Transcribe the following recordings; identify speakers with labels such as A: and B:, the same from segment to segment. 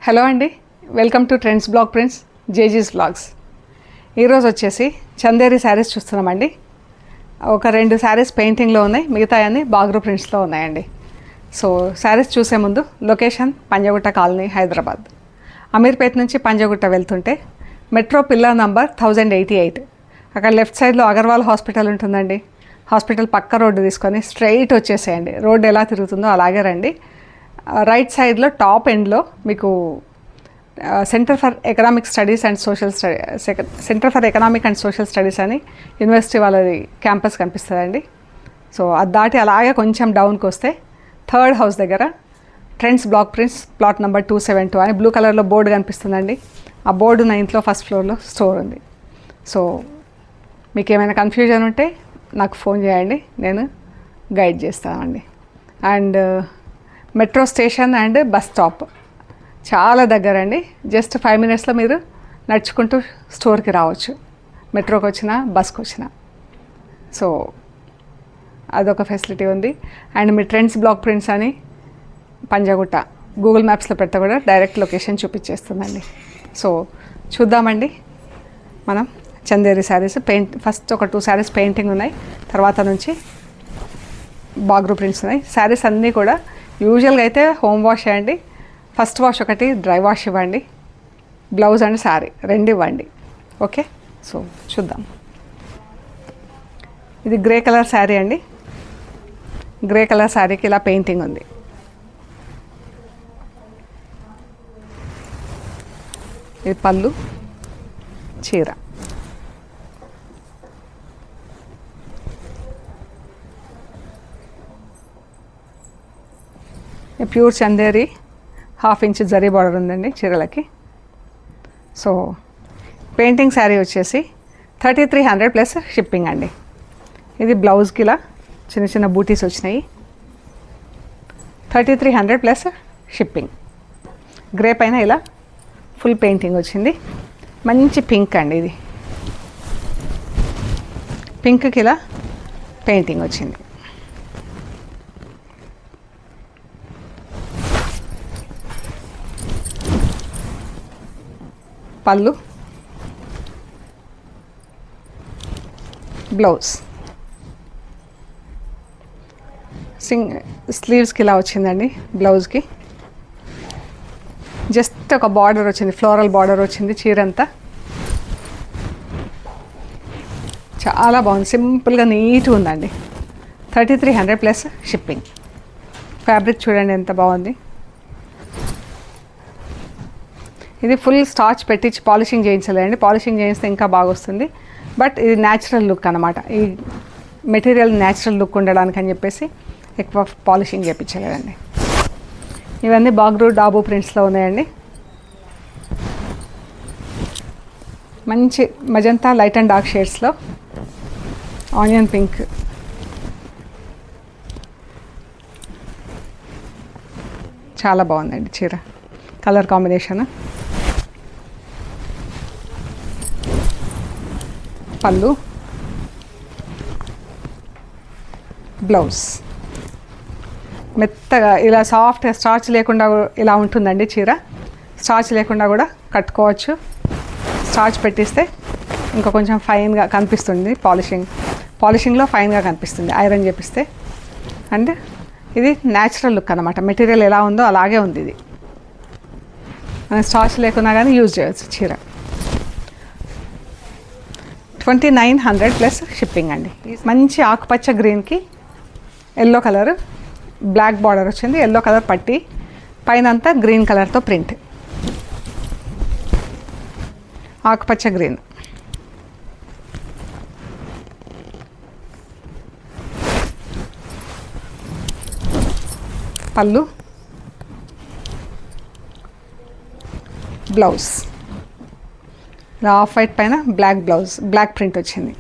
A: Hello అండి, welcome to trends blog prints జేజీస్ blogs. ఈరోజు వచ్చేసి చందేరి శారీస్ చూస్తున్నామండి. ఒక 2 శారీస్ పెయింటింగ్లో ఉన్నాయి, మిగతా అన్ని బాగ్రూ ప్రింట్స్లో ఉన్నాయండి. సో శారీస్ చూసే ముందు లొకేషన్ పంజగుట్ట కాలనీ, హైదరాబాద్. అమీర్పేట నుంచి పంజగుట్ట వెళ్తుంటే మెట్రో పిల్లర్ నంబర్ 1088, అక్కడ లెఫ్ట్ సైడ్లో అగర్వాల్ హాస్పిటల్ ఉంటుందండి. హాస్పిటల్ పక్క రోడ్డు తీసుకొని స్ట్రైట్ వచ్చేసేయండి. రోడ్డు ఎలా తిరుగుతుందో అలాగే రండి. రైట్ సైడ్లో టాప్ ఎండ్లో మీకు centre for economic studies and social centre for economic and social studies అని యూనివర్సిటీ వాళ్ళది క్యాంపస్ కనిపిస్తుందండి. సో అది దాటి అలాగే కొంచెం డౌన్కి వస్తే థర్డ్ హౌస్ దగ్గర trends blog prints plot number 272 అని బ్లూ కలర్లో బోర్డు కనిపిస్తుందండి. ఆ బోర్డు 9th ఫస్ట్ ఫ్లోర్లో స్టోర్ ఉంది. సో మీకు ఏమైనా కన్ఫ్యూజన్ ఉంటే నాకు ఫోన్ చేయండి, నేను గైడ్ చేస్తానండి. And metro station and bus stop చాలా దగ్గర అండి. జస్ట్ 5 minutesలో మీరు నడుచుకుంటూ స్టోర్కి రావచ్చు, మెట్రోకి వచ్చినా బస్కి వచ్చినా. సో అదొక ఫెసిలిటీ ఉంది. And me trends blog prints అని పంజగుట్ట గూగుల్ మ్యాప్స్లో పెడితే కూడా డైరెక్ట్ లొకేషన్ చూపించేస్తుందండి. సో చూద్దామండి మనం చందేరి శారీస్. ఫస్ట్ ఒక 2 శారీస్ పెయింటింగ్ ఉన్నాయి, తర్వాత నుంచి బాగ్రూ ప్రింట్స్ ఉన్నాయి. శారీస్ అన్నీ కూడా యూజువల్గా అయితే హోమ్ వాష్ చేయండి. ఫస్ట్ వాష్ ఒకటి డ్రై వాష్ ఇవ్వండి, బ్లౌజ్ అండ్ శారీ 2 ఇవ్వండి. ఓకే, సో చూద్దాం. ఇది గ్రే కలర్ శారీ అండి. గ్రే కలర్ శారీకి ఇలా పెయింటింగ్ ఉంది. ఇది పళ్ళు, చీర. Pure Chanderi 1/2 inch zari border ఉందండి చీరలకి. సో పెయింటింగ్ శారీ వచ్చేసి 3300 ప్లస్ షిప్పింగ్ అండి. ఇది బ్లౌజ్కి ఇలా చిన్న చిన్న బూటీస్ వచ్చినాయి. 3300 ప్లస్ షిప్పింగ్. గ్రే పైన ఇలా ఫుల్ పెయింటింగ్ వచ్చింది. మంచి పింక్ అండి. ఇది పింక్కి ఇలా పెయింటింగ్ వచ్చింది. పళ్ళు, బ్లౌజ్, స్లీవ్స్కి ఇలా వచ్చిందండి. బ్లౌజ్కి జస్ట్ ఒక బార్డర్ వచ్చింది, ఫ్లోరల్ బార్డర్ వచ్చింది చీర అంతా. చాలా బాగుంది, సింపుల్గా నీట్గా ఉందండి. 3300 ప్లస్ షిప్పింగ్. ఫ్యాబ్రిక్ చూడండి ఎంత బాగుంది. ఇది ఫుల్ స్టార్చ్ పెట్టించి పాలిషింగ్ చేయించలేదండి. పాలిషింగ్ చేయిస్తే ఇంకా బాగా వస్తుంది. బట్ ఇది న్యాచురల్ లుక్ అనమాట. ఈ మెటీరియల్ న్యాచురల్ లుక్ ఉండడానికి అని చెప్పేసి ఎక్కువ పాలిషింగ్ చేయించలేదండి. ఇవన్నీ బాగ్రూ డాబూ ప్రింట్స్లో ఉన్నాయండి. మంచి మజంతా లైట్ అండ్ డార్క్ షేడ్స్లో ఆనియన్ పింక్, చాలా బాగుందండి చీర కలర్ కాంబినేషన్. పళ్ళు, బ్లౌజ్ మెత్తగా ఇలా సాఫ్ట్, స్టార్చ్ లేకుండా ఇలా ఉంటుందండి చీర. స్టార్చ్ లేకుండా కూడా కట్టుకోవచ్చు. స్టార్చ్ పెట్టిస్తే ఇంకా కొంచెం ఫైన్గా కనిపిస్తుంది. పాలిషింగ్లో ఫైన్గా కనిపిస్తుంది ఐరన్ చేపిస్తే. అండ్ ఇది న్యాచురల్ లుక్ అనమాట. మెటీరియల్ ఎలా ఉందో అలాగే ఉంది. ఇది మనం స్టార్చ్ లేకున్నా కానీ యూజ్ చేయవచ్చు చీర. 2900 ప్లస్ షిప్పింగ్ అండి. మంచి ఆకుపచ్చ గ్రీన్కి ఎల్లో కలర్ బ్లాక్ బార్డర్ వచ్చింది. ఎల్లో కలర్ పట్టి పైన అంతా గ్రీన్ కలర్తో ప్రింట్. ఆకుపచ్చ గ్రీన్. పళ్ళు, బ్లౌజ్ ఇలా ఆఫ్ వైట్ పైన బ్లాక్ బ్లౌజ్, బ్లాక్ ప్రింట్ వచ్చింది.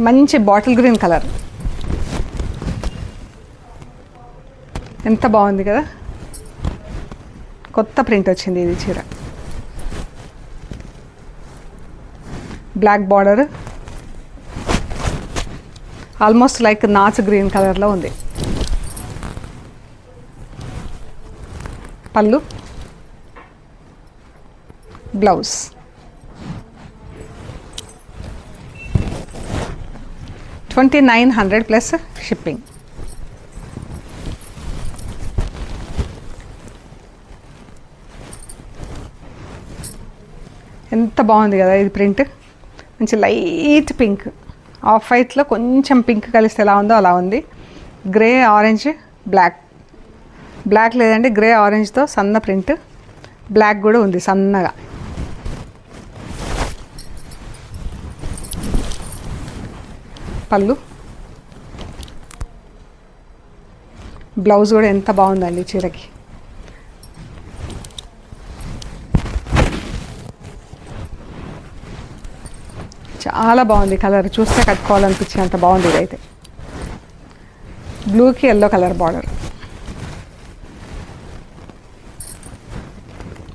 A: మంచి బాటిల్ గ్రీన్ కలర్, ఎంత బాగుంది కదా. కొత్త ప్రింట్ వచ్చింది ఇది చీర. Black border almost like notch green కలర్లో ఉంది. పళ్ళు, బ్లౌజ్. $2900 plus shipping. ఎంత బాగుంది కదా ఇది ప్రింట్. మంచి లైట్ పింక్, ఆఫ్ వైట్లో కొంచెం పింక్ కలిస్తే ఎలా ఉందో అలా ఉంది. Grey, orange, black. బ్లాక్ లేదండి, గ్రే ఆరెంజ్తో సన్న ప్రింట్. బ్లాక్ కూడా ఉంది సన్నగా. పళ్ళు, బ్లౌజ్ కూడా ఎంత బాగుందండి చీరకి. చాలా బాగుంది కలర్, చూస్తే కట్టుకోవాలనిపించి అంత బాగుంది ఇదైతే. బ్లూకి ఎల్లో కలర్ బార్డర్,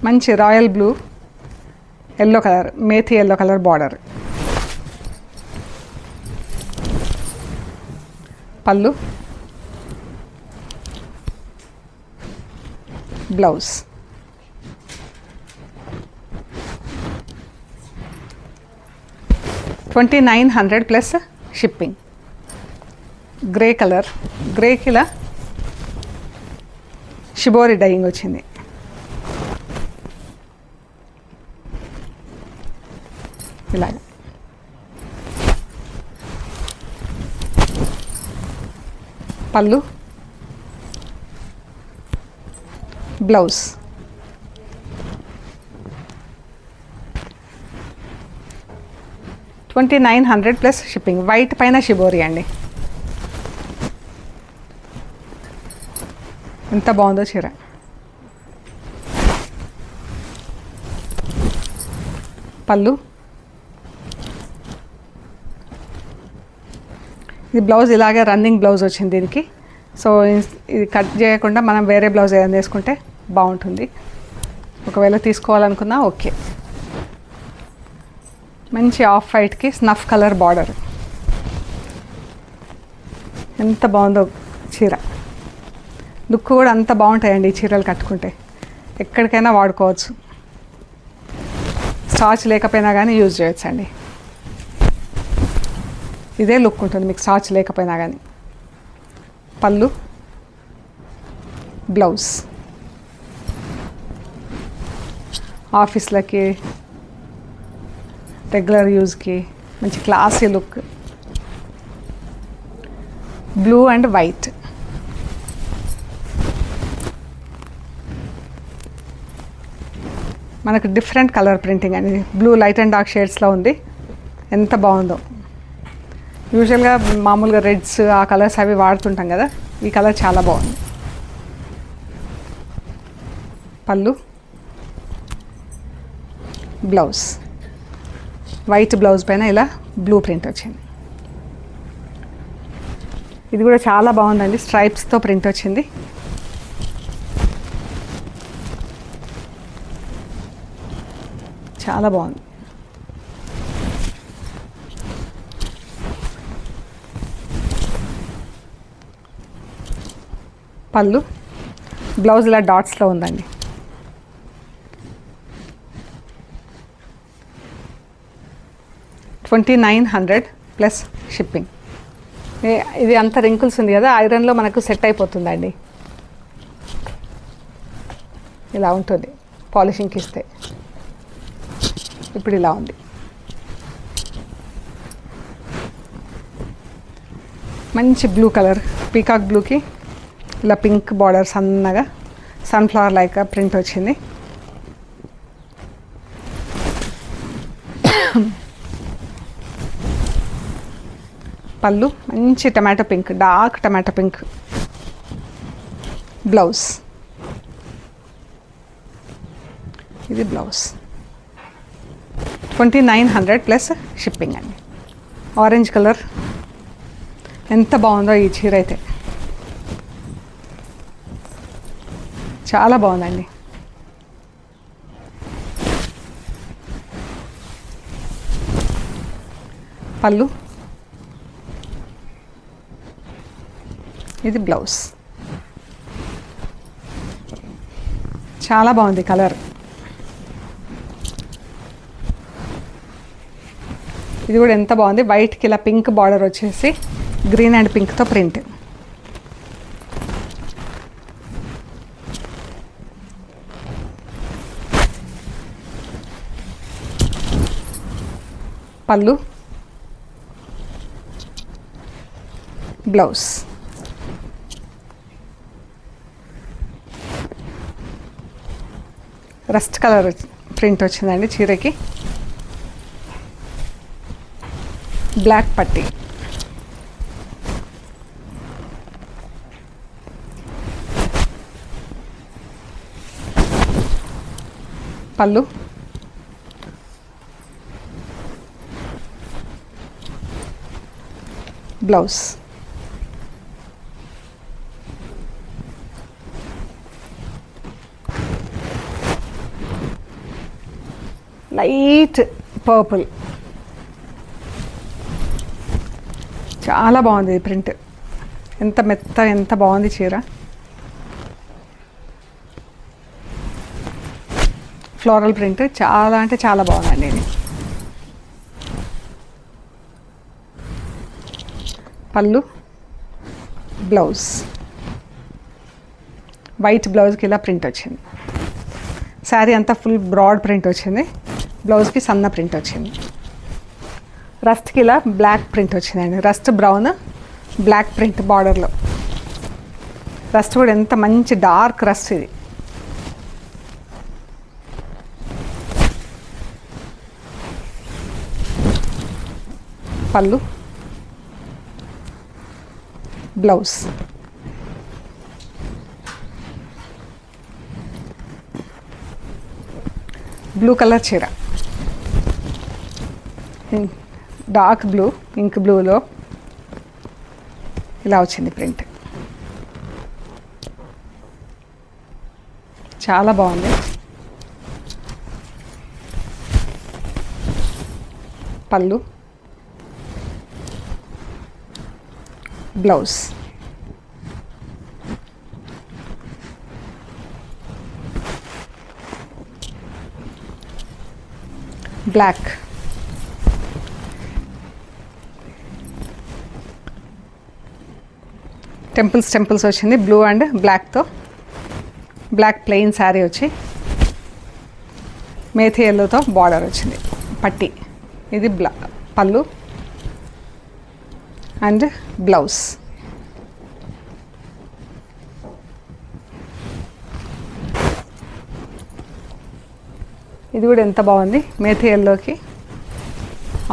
A: మంచి royal blue, yellow colour, methi yellow colour border. Pallu, blouse. $2900 plus shipping. Grey colour, గ్రేకి ఇలా షిబోరి డైయింగ్ వచ్చింది. ఇలాగ pallu, blouse. $2900 plus shipping. White పైన షిబోరి అండి. ఎంత బాగుందో చీర. పళ్ళు, ఇది బ్లౌజ్ ఇలాగే రన్నింగ్ బ్లౌజ్ వచ్చింది దీనికి. సో ఇది కట్ చేయకుండా మనం వేరే బ్లౌజ్ ఏదైనా వేసుకుంటే బాగుంటుంది. ఒకవేళ తీసుకోవాలనుకున్నా ఓకే. మంచి ఆఫ్ వైట్కి స్నఫ్ కలర్ బార్డర్. ఎంత బాగుందో చీర. లుక్ కూడా అంత బాగుంటాయండి ఈ చీరలు కట్టుకుంటే. ఎక్కడికైనా వాడుకోవచ్చు. స్టార్చ్ లేకపోయినా కానీ యూజ్ చేయొచ్చండి. ఇదే లుక్ ఉంటుంది మీకు స్టార్చ్ లేకపోయినా కానీ. పళ్ళు, బ్లౌజ్. ఆఫీస్లకి, రెగ్యులర్ యూజ్కి మంచి classy look. Blue and white. మనకు డిఫరెంట్ కలర్ ప్రింటింగ్ అండి. బ్లూ లైట్ అండ్ డార్క్ షేడ్స్లో ఉంది. ఎంత బాగుందో. యూజువల్గా మామూలుగా రెడ్స్ ఆ కలర్స్ అవి వాడుతుంటాం కదా, ఈ కలర్ చాలా బాగుంది. పళ్ళు, బ్లౌజ్. వైట్ బ్లౌజ్ పైన ఇలా బ్లూ ప్రింట్ వచ్చింది. ఇది కూడా చాలా బాగుందండి. స్ట్రైప్స్తో ప్రింట్ వచ్చింది. చాలా బాగుంది. పళ్ళు, బ్లౌజ్ ఇలా డాట్స్లో ఉందండి. $2900 ప్లస్ షిప్పింగ్. ఇది అంత రింకుల్స్ ఉంది కదా, ఐరన్లో మనకు సెట్ అయిపోతుందండి. ఇలా ఉంటుంది పాలిషింగ్కి ఇస్తే. ఇప్పుడు ఇలా ఉంది. మంచి బ్లూ కలర్, పీకాక్ బ్లూకి ఇలా పింక్ బార్డర్ సన్నగా సన్ఫ్లవర్ లైక్ ప్రింట్ వచ్చింది. పళ్ళు మంచి tomato pink, dark tomato pink. Blouse. ఇది బ్లౌజ్. $2900 ప్లస్ షిప్పింగ్ అండి. Orange colour. ఎంత బాగుందో ఈ చీర అయితే. చాలా బాగుందండి. పళ్ళు, ఇది బ్లౌజ్. చాలా బాగుంది కలర్. ఇది కూడా ఎంత బాగుంది, వైట్కి ఇలా పింక్ బార్డర్ వచ్చేసి గ్రీన్ అండ్ పింక్తో ప్రింట్. పళ్ళు, బ్లౌజ్. రస్ట్ కలర్ ప్రింట్ వచ్చిందండి చీరకి. బ్లాక్ పట్టీ. పళ్ళు, బ్లౌజ్. Light purple. చాలా బాగుంది ఈ ప్రింట్, ఎంత మెత్త, ఎంత బాగుంది చీర. ఫ్లోరల్ ప్రింట్ చాలా అంటే చాలా బాగుందండి ఇది. పళ్ళు, బ్లౌజ్. వైట్ బ్లౌజ్కి ఇలా ప్రింట్ వచ్చింది. శారీ అంతా ఫుల్ బ్రాడ్ ప్రింట్ వచ్చింది, బ్లౌజ్కి సన్న ప్రింట్ వచ్చింది. రస్ట్కి ఇలా బ్లాక్ ప్రింట్ వచ్చిందండి, రస్ట్ బ్రౌన్ బ్లాక్ ప్రింట్ బార్డర్లో. రస్ట్ కూడా ఎంత మంచి డార్క్ రస్ట్ ఇది. పళ్ళు, బ్లౌజ్. బ్లూ కలర్ చీర, డార్క్ బ్లూ, ఇంక్ బ్లూలో ఇలా వచ్చింది ప్రింట్. చాలా బాగుంది. పళ్ళు, బ్లౌజ్. బ్లాక్. టెంపుల్స్ వచ్చింది బ్లూ అండ్ బ్లాక్తో. బ్లాక్ ప్లెయిన్ శారీ వచ్చి మేథీ ఎల్లోతో బార్డర్ వచ్చింది, పట్టీ. ఇది పళ్ళు అండ్ బ్లౌజ్. ఇది కూడా ఎంత బాగుంది, మేథీ ఎల్లోకి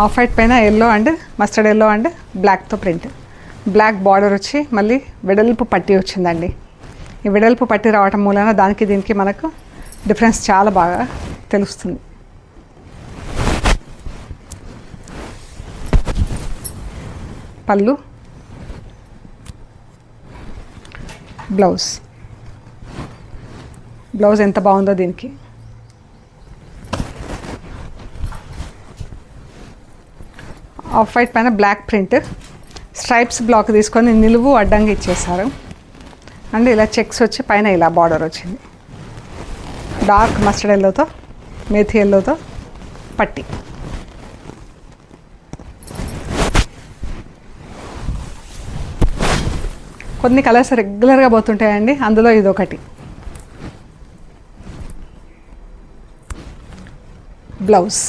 A: ఆఫ్ వైట్ పైన yellow and mustard yellow and బ్లాక్తో ప్రింట్. బ్లాక్ బార్డర్ వచ్చి మళ్ళీ వెడల్పు పట్టీ వచ్చిందండి. ఈ వెడల్పు పట్టీ రావటం మూలన దానికి దీనికి మనకు డిఫరెన్స్ చాలా బాగా తెలుస్తుంది. పళ్ళు, బ్లౌజ్. బ్లౌజ్ ఎంత బాగుందో దీనికి. ఆఫ్ వైట్ పైన బ్లాక్ ప్రింట్, స్ట్రైప్స్ బ్లాక్ తీసుకొని నిలువు అడ్డంగా ఇచ్చేసారు. అండ్ ఇలా చెక్స్ వచ్చి పైన ఇలా బార్డర్ వచ్చింది. డార్క్ మస్టర్డ్ ఎల్లోతో మేథీ ఎల్లోతో పట్టీ. కొన్ని కలర్స్ రెగ్యులర్గా పోతుంటాయండి, అందులో ఇదొకటి. బ్లౌజ్.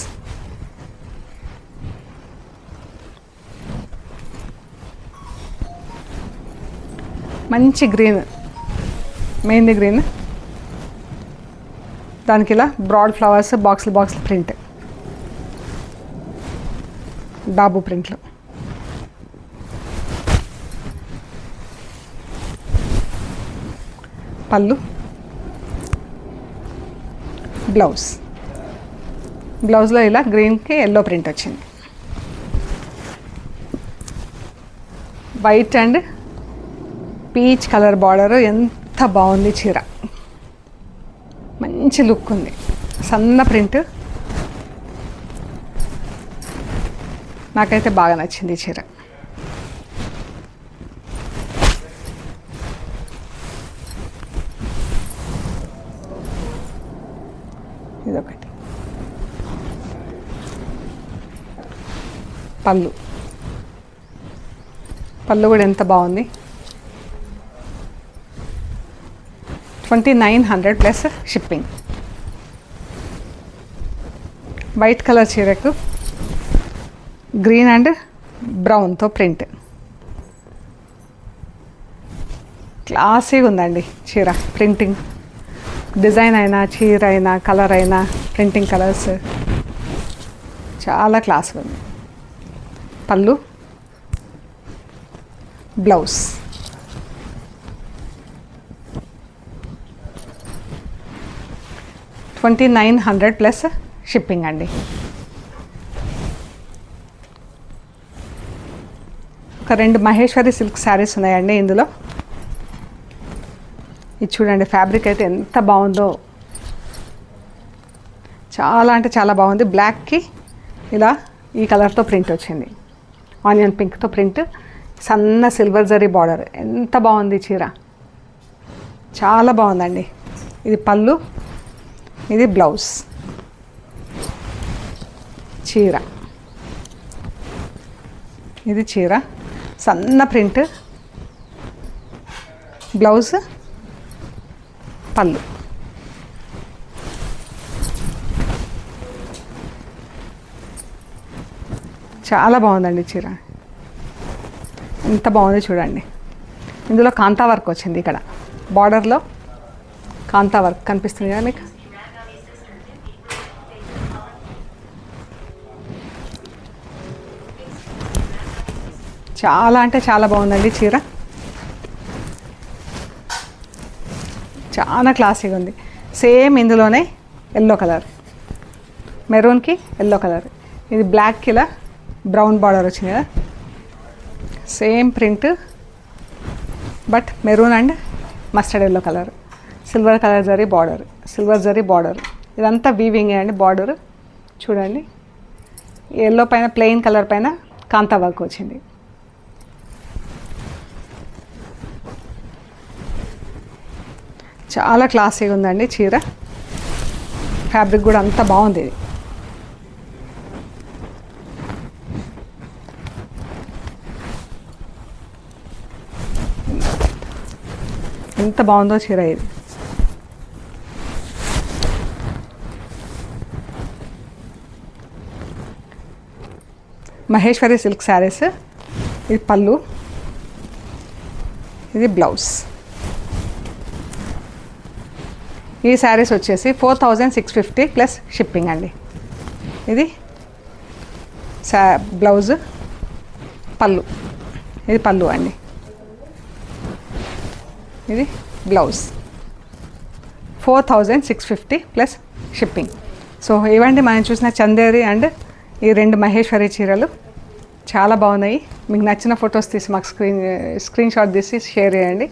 A: మంచి గ్రీన్, మెయిన్ది గ్రీన్, దానికి ఇలా బ్రాడ్ ఫ్లవర్స్ బాక్స్ ప్రింట్, డాబు ప్రింట్లో. పళ్ళు, బ్లౌజ్. బ్లౌజ్లో ఇలా గ్రీన్కి ఎల్లో ప్రింట్ వచ్చింది. White and peach colour border, ఎంత బాగుంది చీర, మంచి లుక్ ఉంది. సన్న ప్రింట్, నాకైతే బాగా నచ్చింది చీర. ఇదొకటి పళ్ళు. పళ్ళు కూడా ఎంత బాగుంది. 2900 ప్లస్ షిప్పింగ్. వైట్ కలర్ చీరకు గ్రీన్ అండ్ బ్రౌన్తో ప్రింట్. క్లాసీగా ఉందండి చీర. ప్రింటింగ్ డిజైన్ అయినా, చీర అయినా, కలర్ అయినా, ప్రింటింగ్ కలర్స్ చాలా క్లాస్గా ఉంది. పళ్ళు, బ్లౌజ్. $2900 ప్లస్ షిప్పింగ్ అండి. ఒక 2 మహేశ్వరి సిల్క్ శారీస్ ఉన్నాయండి ఇందులో. ఇది చూడండి, ఫ్యాబ్రిక్ అయితే ఎంత బాగుందో. చాలా అంటే చాలా బాగుంది. బ్లాక్కి ఇలా ఈ కలర్తో ప్రింట్ వచ్చింది. ఆనియన్ పింక్తో ప్రింట్, సన్న సిల్వర్ జరీ బార్డర్. ఎంత బాగుంది చీర, చాలా బాగుందండి. ఇది పళ్ళు, ఇది బ్లౌజ్. చీర, ఇది చీర, సన్న ప్రింట్, బ్లౌజ్, పళ్ళు. చాలా బాగుందండి చీర, ఎంత బాగుంది చూడండి. ఇందులో కాంతా వర్క్ వచ్చింది. ఇక్కడ బార్డర్లో కాంతా వర్క్ కనిపిస్తుంది కదా మీకు. చాలా అంటే చాలా బాగుందండి చీర, చాలా క్లాసీగా ఉంది. సేమ్ ఇందులోనే ఎల్లో కలర్, మెరూన్కి ఎల్లో కలర్, ఇది బ్లాక్కి ఇలా బ్రౌన్ బార్డర్ వచ్చింది కదా. Same print but maroon and mustard yellow colour, silver colour zari border, silver zari border. ఇదంతా వీవింగ్ అండి బార్డర్. చూడండి, ఎల్లో పైన ప్లెయిన్ కలర్ పైన కాంతా వర్క్ వచ్చింది. చాలా క్లాసీగా ఉందండి చీర. ఫ్యాబ్రిక్ కూడా అంత బాగుంది. ఇది ఎంత బాగుందో చీర. ఇది మహేశ్వరి సిల్క్ శారీస్. ఇది పళ్ళు, ఇది బ్లౌజ్. ఈ శారీస్ వచ్చేసి 4650 ప్లస్ షిప్పింగ్ అండి. ఇది బ్లౌజ్, పళ్ళు, ఇది పళ్ళు అండి, ఇది బ్లౌజ్. 4650 plus shipping. సో ఇవండి మనం చూసిన చందేరి అండ్ ఈ 2 మహేశ్వరి చీరలు. చాలా బాగున్నాయి. మీకు నచ్చిన ఫొటోస్ తీసి మాకు స్క్రీన్ షాట్ తీసి షేర్ చేయండి.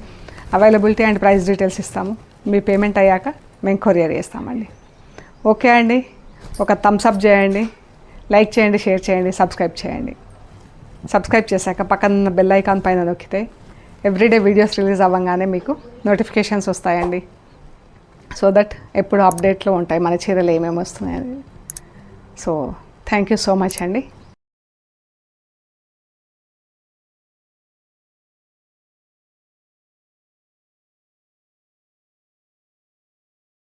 A: అవైలబిలిటీ అండ్ ప్రైస్ డీటెయిల్స్ ఇస్తాము. మీ పేమెంట్ అయ్యాక మేము కొరియర్ చేస్తామండి. ఓకే అండి, ఒక థమ్స్ అప్ చేయండి, లైక్ చేయండి, షేర్ చేయండి, సబ్స్క్రైబ్ చేయండి. సబ్స్క్రైబ్ చేశాక పక్కన బెల్ ఐకాన్ పైన నొక్కితే ఎవ్రీడే వీడియోస్ రిలీజ్ అవ్వగానే మీకు నోటిఫికేషన్స్ వస్తాయండి. సో దట్ ఎప్పుడు అప్డేట్లో ఉంటాయి మన చీరలు ఏమేమి వస్తున్నాయని. So thank you so much అండి.